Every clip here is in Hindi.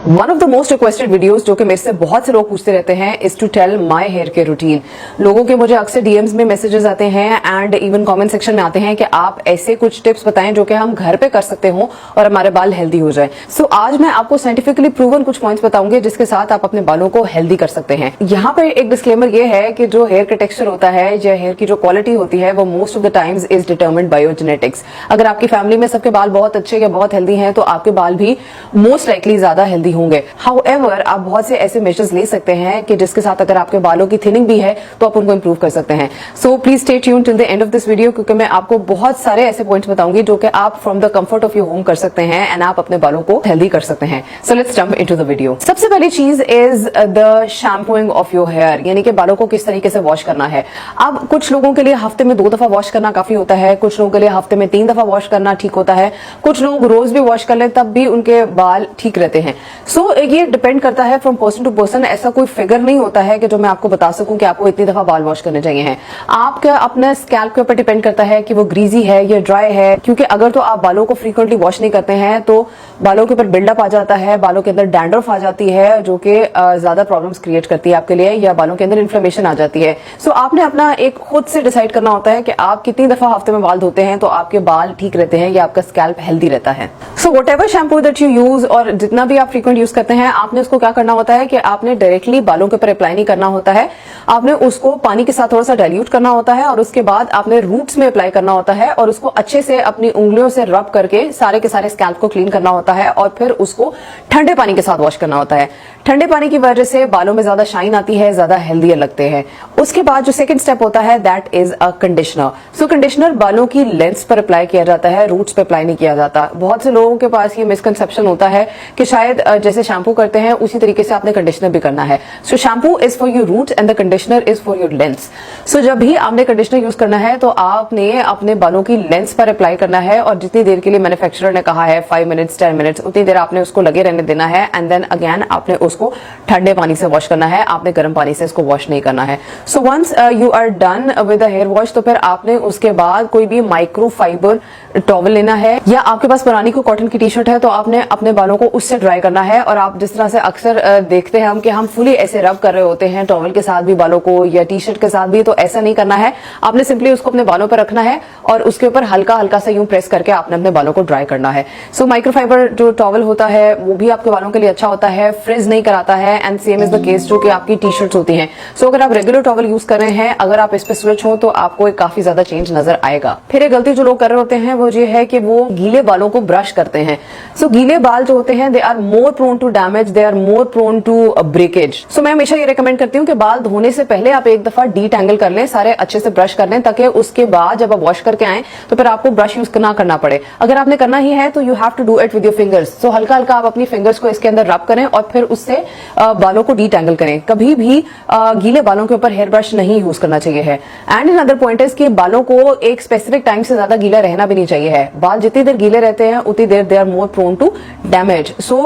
One of the most requested videos जो कि मेरे से बहुत से लोग पूछते रहते हैं is to tell my hair care routine. लोगों के मुझे अक्सर डीएम्स में मैसेजेस आते हैं एंड इवन कमेंट सेक्शन में आते हैं कि आप ऐसे कुछ टिप्स बताएं जो कि हम घर पे कर सकते हो और हमारे बाल हेल्दी हो जाए। सो आज मैं आपको साइंटिफिकली प्रूवन कुछ पॉइंट्स बताऊंगी जिसके साथ आप अपने बालों को हेल्दी कर सकते हैं। यहाँ पे एक डिस्क्लेमर ये है कि जो हेयर का टेक्सचर होता है या हेयर की जो क्वालिटी होती है वो most of the times is determined by your genetics. अगर आपकी फैमिली में सबके बाल बहुत अच्छे या बहुत हेल्दी हैं तो आपके बाल भी मोस्ट लाइकली ज्यादा हेल्दी होंगे। However, आप बहुत से ऐसे मेजर्स ले सकते हैं कि जिसके साथ अगर आपके बालों की थिनिंग भी है तो आप उनको इंप्रूव कर सकते हैं। So please stay tuned till the end of this video क्योंकि मैं आपको बहुत सारे ऐसे पॉइंट्स बताऊंगी जो कि आप from the comfort of your home कर सकते हैं एंड आप अपने बालों को हेल्दी कर सकते हैं। So let's jump into the video. सबसे पहली चीज is the shampooing of your hair, यानी कि बालों को किस तरीके से वॉश करना है। अब कुछ लोगों के लिए हफ्ते में 2 दफा वॉश करना काफी होता है, कुछ लोगों के लिए हफ्ते में 3 दफा वॉश करना ठीक होता है, कुछ लोग रोज भी वॉश कर ले तब भी उनके बाल ठीक रहते हैं। सो ये डिपेंड करता है फ्रॉम पर्सन टू पर्सन। ऐसा कोई फिगर नहीं होता है कि जो मैं आपको बता सकूं कि आपको इतनी दफा बाल वॉश करने चाहिए हैं। आपका अपने स्कैल्प के ऊपर डिपेंड करता है कि वो ग्रीजी है या ड्राई है, क्योंकि अगर तो आप बालों को फ्रीक्वेंटली वॉश नहीं करते हैं तो बालों के ऊपर बिल्डअप आ जाता है, बालों के अंदर डैंड्रफ आ जाती है जो कि ज्यादा प्रॉब्लम्स क्रिएट करती है आपके लिए, या बालों के अंदर इन्फ्लेमेशन आ जाती है। सो आपने अपना एक खुद से डिसाइड करना होता है कि आप कितनी दफा हफ्ते में बाल धोते हैं तो आपके बाल ठीक रहते हैं या आपका स्कैल्प हेल्दी रहता है। So whatever shampoo that you use और जितना भी आप फ्रीक्वेंट यूज करते हैं, आपने उसको क्या करना होता है कि आपने डायरेक्टली बालों के ऊपर अप्लाई नहीं करना होता है। आपने उसको पानी के साथ थोड़ा सा डाइल्यूट करना होता है और उसके बाद आपने रूट्स में अप्लाई करना होता है और उसको अच्छे से अपनी उंगलियों से रब करके सारे के सारे स्कैल्प को क्लीन करना होता है और फिर उसको ठंडे पानी के साथ वॉश करना होता है। ठंडे पानी की वजह से बालों में ज्यादा शाइन आती है, ज्यादा हेल्दी लगते हैं। उसके बाद जो सेकंड स्टेप होता है that is a conditioner. So conditioner बालों की लेंथ्स पर अप्लाई किया जाता है, रूट्स पे अप्लाई नहीं किया जाता। बहुत से लोगों के पास ये मिसकंसेप्शन होता है कि शायद जैसे शैम्पू करते हैं उसी तरीके से आपने कंडीशनर भी करना है। So shampoo is for your root and the conditioner is for your lengths. सो जब भी आपने कंडीशनर यूज करना है तो आपने अपने बालों की लेंथ्स पर अप्लाई करना है और जितनी देर के लिए मैन्युफैक्चरर ने कहा है 5 मिनट्स 10 मिनट्स उतनी देर आपने उसको लगे रहने देना है एंड देन अगेन आपने उसको ठंडे पानी से वॉश करना है, आपने गर्म पानी से इसको वॉश नहीं करना है। So once you are done with the hair wash तो फिर आपने उसके बाद कोई भी माइक्रो फाइबर टॉवल लेना है, या आपके पास पुरानी कोई कॉटन की टी शर्ट है तो आपने अपने बालों को उससे ड्राई करना है। और आप जिस तरह से अक्सर देखते हैं हम कि हम फुली ऐसे रब कर रहे होते हैं टॉवल के साथ भी बालों को या टी शर्ट के साथ भी, तो ऐसा नहीं करना है। आपने सिंपली उसको अपने बालों पर रखना है और उसके ऊपर हल्का हल्का सा यूं प्रेस करके आपने अपने बालों को ड्राई करना है। सो माइक्रोफाइबर जो टॉवल होता है वो भी आपके बालों के लिए अच्छा होता है, फ्रिज नहीं कराता है and same is the case जो कि आपकी टी शर्ट्स होती हैं। सो अगर आप रेगुलर टॉवल यूज कर रहे हैं, अगर आप इस पे स्विच हो तो आपको एक काफी ज्यादा चेंज नजर आएगा। फिर एक गलती जो लोग कर रहे होते हैं वो ये है कि वो गीले बालों को ब्रश करते हैं। सो गीले बाल जो होते हैं they are more prone to damage, they are more prone to breakage. So मैं हमेशा ये रेकमेंड करती हूँ कि बाल धोने से पहले आप एक दफा डीटैंगल कर लें, सारे अच्छे से ब्रश कर लें, ताकि उसके बाद जब आप वॉश करके आए तो फिर आपको ब्रश यूज ना करना पड़े। अगर आपने करना ही है तो you have to do it with your fingers. So हल्का हल्का आप अपनी फिंगर्स को इसके अंदर रब करें और फिर उससे बालों को डीटैंगल करें। कभी भी गीले बालों के ऊपर हेयर ब्रश नहीं यूज करना चाहिए है। एंड अनदर पॉइंट इज कि बालों को एक स्पेसिफिक टाइम से ज्यादा गीला रहना भी नहीं चाहिए है। बाल जितनी देर गीले रहते हैं उतनी देर they are more prone to damage. So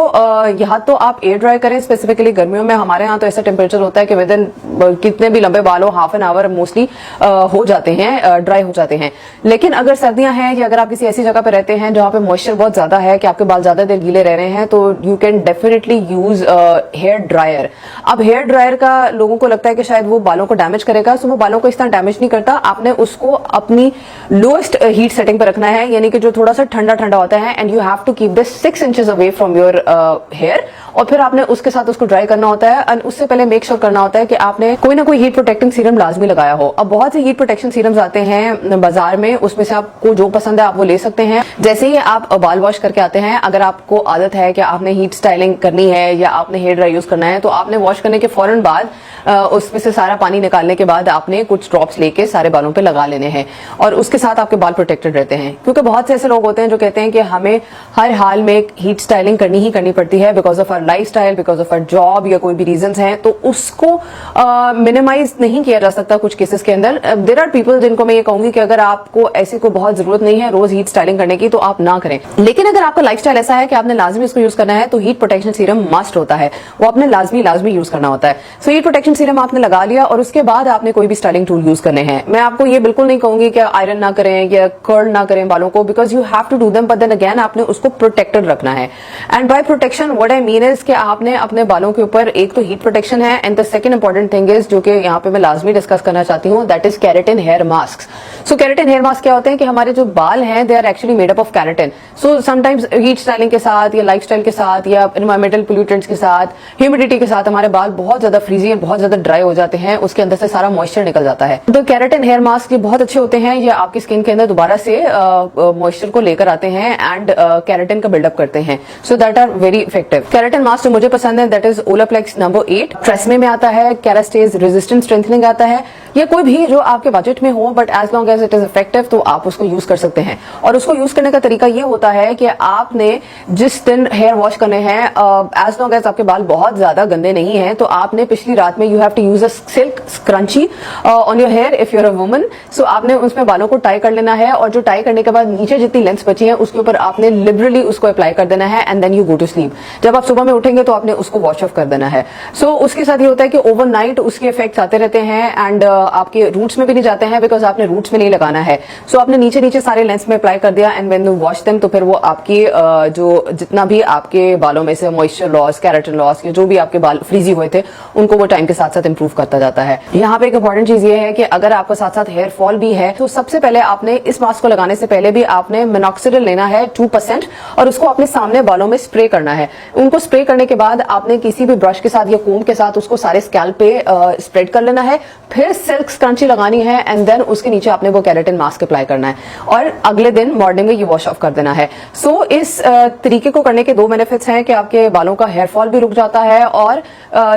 यहाँ तो आप एयर ड्राई करें, स्पेसिफिकली गर्मियों में हमारे यहाँ तो ऐसा टेम्परेचर होता है कि विद इन कितने भी लंबे बाल हो हाफ एन आवर मोस्टली हो जाते हैं, ड्राई हो जाते हैं। लेकिन अगर सर्दियां हैं या अगर आप किसी ऐसी जगह पे रहते हैं जहां पे मॉइस्चर बहुत ज्यादा है कि आपके बाल ज्यादा देर गीले रह रहे हैं तो you can definitely use hair dryer. अब हेयर ड्रायर का लोगों को लगता है कि शायद वो बालों को डैमेज करेगा। सो वो बालों को इस तरह डैमेज नहीं करता। आपने उसको अपनी लोएस्ट हीट सेटिंग पर रखना है, यानी कि जो थोड़ा सा ठंडा ठंडा होता है, and you have to keep this 6 inches away from your hair. और फिर आपने उसके साथ उसको ड्राई करना होता है एंड उससे पहले मेक श्योर करना होता है कि आपने कोई ना कोई हीट प्रोटेक्टिंग सीरम लाजमी लगाया हो। अब बहुत से हीट प्रोटेक्शन सीरम्स आते हैं बाजार में, उसमें से आपको जो पसंद है आप वो ले सकते हैं। जैसे ही आप बाल वॉश करके आते हैं, अगर आपको आदत है कि आपने हीट स्टाइलिंग करनी है या आपने हेयर ड्राई यूज करना है तो आपने वॉश करने के फौरन बाद उसमें से सारा पानी निकालने के बाद आपने कुछ ड्रॉप्स लेके सारे बालों पे लगा लेने हैं और उसके साथ आपके बाल प्रोटेक्टेड रहते हैं। क्योंकि बहुत से ऐसे लोग होते हैं जो कहते हैं कि हमें हर हाल में हीट स्टाइलिंग करनी ही करनी पड़ती है because of our lifestyle, because of our job या कोई भी रीजंस हैं, तो उसको मिनिमाइज नहीं किया जा सकता कुछ केसेस के अंदर। देयर आर पीपल जिनको मैं ये कहूंगी कि अगर आपको ऐसी कोई बहुत जरूरत नहीं है रोज हीट स्टाइलिंग करने की तो आप ना करें। लेकिन अगर आपका लाइफस्टाइल ऐसा है कि आपने लाजमी उसको यूज करना है तो हीट प्रोटेक्शन सीरम मस्ट होता है, वो आपने लाजमी यूज करना होता है। सो हीट प्रोटेक्शन सीरम आपने लगा लिया और उसके बाद आपने कोई भी स्टाइलिंग टूल यूज करने हैं। मैं आपको ये बिल्कुल नहीं कहूंगी कि आयरन ना करें या कर्ल ना करें बालों को, because you have to do them, but then again आपने उसको प्रोटेक्टेड रखना है। And by protection what I mean is कि आपने अपने बालों के ऊपर एक तो हीट प्रोटेक्शन है, and the second important thing is जो कि यहाँ पे मैं लाजमी डिस्कस करना चाहती हूँ, that is keratin hair mask. So keratin hair mask क्या होते हैं कि हमारे जो बाल हैं they are actually made up of keratin. So sometimes heat styling के साथ या लाइफस्टाइल के साथ या एनवायरमेंटल पोल्यूटेंट्स के साथ, ह्यूमिडिटी के साथ हमारे बाल बहुत ज्यादा फ्रीजी और बहुत ज्यादा ड्राई हो जाते हैं, उसके अंदर से सारा मॉइस्चर निकल जाता है। तो केराटिन हेयर मास्क ये बहुत अच्छे होते हैं, ये आपकी स्किन के अंदर दोबारा से मॉइस्चर को लेकर आते हैं एंड केराटिन का बिल्डअप करते हैं। So that are very effective. Keratin mask जो मुझे पसंद है that is Olaplex number 8, TRESemme में आता है, केरास्टेज रेजिस्टेंट स्ट्रेंथनिंग आता है, या कोई भी जो आपके बजट में हो, but as long as it is effective तो आप उसको यूज कर सकते हैं। और उसको यूज करने का तरीका ये होता है कि आपने जिस दिन हेयर वॉश करने हैं, एज लॉन्ग एज आपके बाल बहुत ज्यादा गंदे नहीं है, तो आपने पिछली रात में you have to use a silk scrunchie on your hair if you're a woman. So आपने उसमें बालों को टाई कर लेना है, और जो टाई करने के बाद नीचे जितनी लेंथ बची है उसके ऊपर आपने लिबरली उसको अप्लाई कर देना है, and then you go to sleep. जब आप सुबह में उठेंगे तो आपने उसको वॉश ऑफ कर देना है। सो उसके साथ ये होता है कि ओवरनाइट उसके इफेक्ट्स आते रहते हैं, एंड आपके रूट्स में भी नहीं जाते हैं, बिकॉज आपने रूट्स में नहीं लगाना है। सो आपने नीचे नीचे सारे लेंस में अप्लाई कर दिया, and when you wash them तो फिर वो आपकी जो जितना भी आपके बालों में से मॉइस्चर लॉस, केराटिन लॉस, या जो भी आपके बाल फ्रीजी हुए थे उनको वो टाइम के साथ साथ इंप्रूव करता जाता है। यहाँ पे एक इंपॉर्टेंट चीज ये है कि अगर आपके साथ साथ हेयर फॉल भी है तो सबसे पहले आपने इस मास्क को लगाने से पहले भी आपने मिनॉक्सिडिल लेना है 2%, और उसको अपने सामने बालों में स्प्रे करना है। उनको स्प्रे करने के बाद आपने किसी भी ब्रश के साथ या कोम के साथ उसको सारे स्कैल्प पे स्प्रेड कर लेना है, फिर सिल्क स्क्रंची लगानी है, एंड देन उसके नीचे आपने वो केराटिन मास्क अप्लाई करना है, और अगले दिन मॉर्निंग में ये वॉश ऑफ कर देना है। सो इस तरीके को करने के दो बेनिफिट्स हैं कि आपके बालों का हेयर फॉल भी रुक जाता है, और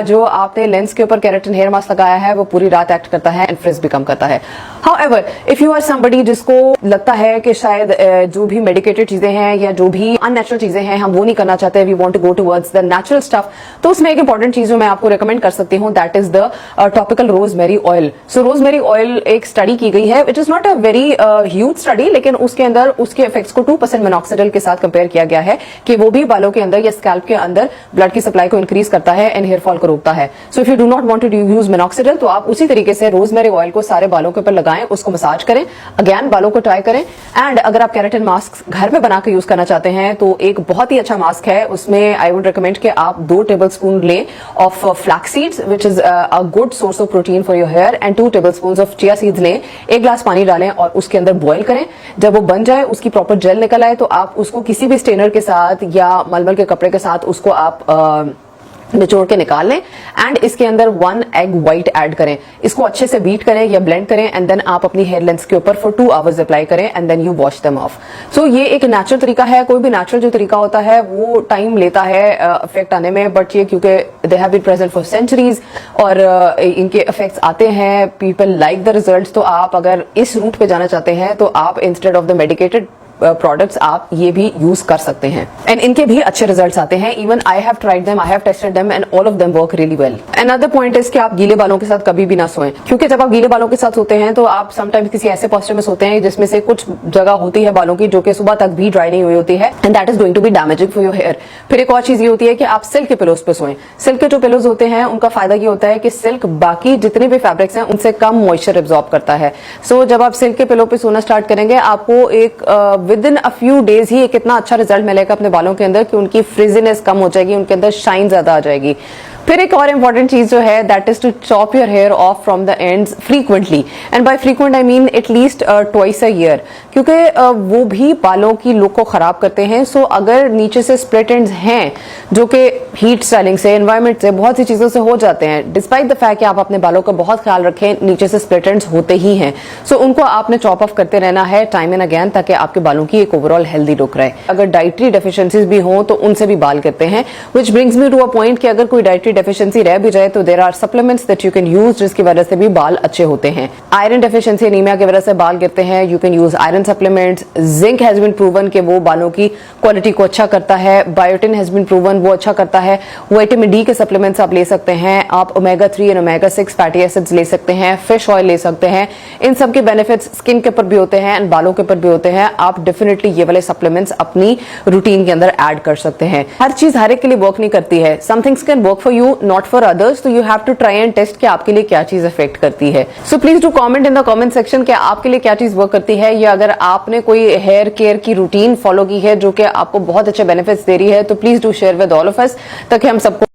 जो आपने लेंस के ऊपर केराटिन हेयर मास्क लगाया है वो पूरी रात एक्ट करता है एंड फ्रिज भी कम करता है। However if you are somebody जिसको लगता है कि शायद जो भी मेडिकेटेड चीजें हैं या जो भी अननेचुरल चीजें हैं हम वो नहीं करना चाहते, we want to go towards the natural stuff, तो उसमें एक इंपॉर्टेंट चीज जो मैं आपको रिकमेंड कर सकती हूँ that is the topical rosemary oil. So rosemary oil एक स्टडी की गई है, it is not a very huge study, लेकिन उसके अंदर उसके इफेक्ट्स को 2% मिनॉक्सिडिल के साथ कंपेयर किया गया है कि वो भी बालों के अंदर या स्कैल्प के अंदर ब्लड की सप्लाई को इंक्रीज करता है एंड हेयर फॉल को रोकता है। So if you do not want to use minoxidil तो आप उसी तरीके से रोजमेरी ऑयल को सारे बालों के ऊपर लगाएं, उसको मसाज करें, अगेन बालों को ट्राई करें। एंड अगर आप केराटिन मास्क घर में बना के यूज करना चाहते हैं तो एक बहुत ही अच्छा मास्क है, उसमें आई वुड रिकमेंड कि आप 2 टेबलस्पून लें of flax seeds which is a good source of protein for your hair, and 2 tablespoon of chia seeds लें, 1 ग्लास पानी डालें और उसके अंदर बॉईल करें। जब वो बन जाए, उसकी प्रॉपर जेल निकल आए, तो आप उसको किसी भी स्टेनर के साथ या मलमल के कपड़े के साथ उसको आप निचोड़ के निकाल लें, एंड इसके अंदर 1 एग व्हाइट ऐड करें, इसको अच्छे से बीट करें या ब्लेंड करें, एंड देन आप अपनी हेयर लेंस के ऊपर फॉर 2 आवर्स अप्लाई करें, and then you wash them off. So ये एक नेचुरल तरीका है, कोई भी नेचुरल जो तरीका होता है वो टाइम लेता है इफेक्ट आने में, बट ये क्योंकि they have been present for centuries और इनके इफेक्ट्स आते हैं, पीपल लाइक द रिजल्ट्स। तो आप अगर इस रूट पे जाना चाहते हैं तो आप instead of the medicated products आप ये भी यूज कर सकते हैं, एंड इनके भी अच्छे रिजल्ट्स आते हैं। Even I have tried them, I have tested them, and all of them work really well. Another point is कि आप गीले बालों के साथ कभी भी ना सोएं, क्योंकि जब आप गीले बालों के साथ सोते हैं तो आप समटाइम्स किसी ऐसे पोस्चर में सोते हैं जिसमें से कुछ जगह होती है बालों की जो कि सुबह तक भी ड्राई नहीं हुई होती है, and that is going to be damaging for your hair. फिर एक और चीज ये होती है कि आप सिल्क के पिलोज पे सोएं। सिल्क के जो पिलोज होते हैं उनका फायदा ये होता है कि सिल्क बाकी जितने भी फैब्रिक्स हैं उनसे कम मॉइस्चर एब्जॉर्ब करता है। सो जब आप सिल्क के पिलो पे सोना स्टार्ट करेंगे, आपको एक within a few days ही एक इतना अच्छा रिजल्ट मिलेगा अपने बालों के अंदर कि उनकी फ्रिजीनेस कम हो जाएगी, उनके अंदर शाइन ज्यादा आ जाएगी। फिर एक और इंपॉर्टेंट चीज जो है that is to chop your hair off from the ends frequently, and by frequent I mean at least twice a year, क्योंकि वो भी बालों की लुक को खराब करते हैं। सो अगर नीचे से स्प्लिट एंड्स हैं जो कि हीट स्टाइलिंग से, एनवायरमेंट से, बहुत सी चीजों से हो जाते हैं, डिस्पाइट द फैक्ट कि आप अपने बालों का बहुत ख्याल रखें, नीचे से स्प्लिट एंड्स होते ही हैं। सो उनको आपने चॉप ऑफ करते रहना है टाइम एंड अगेन, ताकि आपके बालों की एक ओवरऑल हेल्दी लुक रहे। अगर डाइटरी डेफिशिएंसीज भी हों तो उनसे भी बाल गिरते हैं, which brings me to a point कि अगर कोई डाइटरी डेफिशिएंसी रह भी तो there are supplements that you can use, जिसकी वजह से भी बाल अच्छे होते हैं। आयरन डेफिशिएंसी, एनीमिया की वजह से बाल गिरते हैं, you can use iron supplements. Zinc has been proven कि वो बालों की क्वालिटी को अच्छा करता है। बायोटिन हैज बीन प्रूवन वो अच्छा करता है। विटामिन डी के सप्लीमेंट्स आप ले सकते हैं। आप omega 3 and omega 6 fatty acids ले सकते हैं। फिश ऑयल ले सकते हैं। इन सब के बेनिफिट्स स्किन के ऊपर भी होते हैं एंड बालों के ऊपर भी होते हैं। आप डेफिनेटली ये वाले सप्लीमेंट्स अपनी रूटीन के अंदर ऐड कर सकते हैं। हर चीज हर एक के लिए वर्क नहीं करती है। Some things can work for you you not for others, तो you have to try and test कि आपके लिए क्या चीज इफेक्ट करती है. So please do comment in the comment section कि आपके लिए क्या चीज वर्क करती है, या अगर आपने कोई हेयर केयर की रूटीन फॉलो की है जो कि आपको बहुत अच्छे बेनिफिट्स दे रही है, तो please do share with all of us, ताकि हम सबको